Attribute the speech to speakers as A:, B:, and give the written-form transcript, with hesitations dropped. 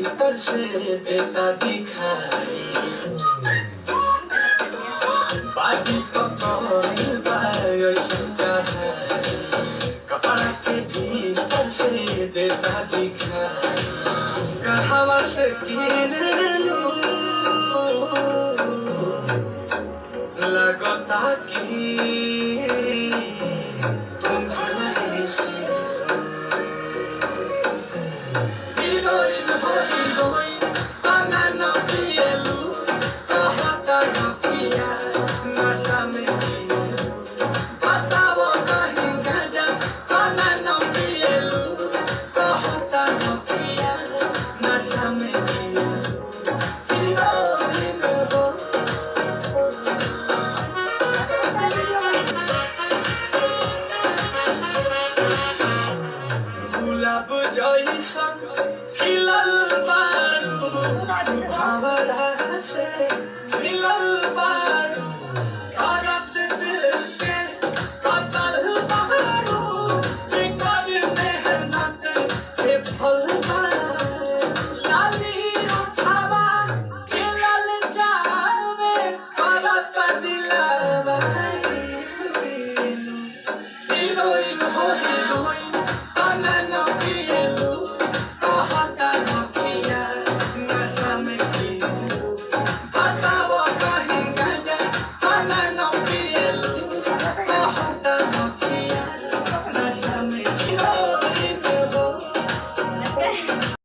A: भीतर से देता दिखाई बाजी पकड़ी बायो सुधाई कपड़ा के भीतर से देता दिखाई कहवा से किन लूं लगता कि तुम्हारे से नशा में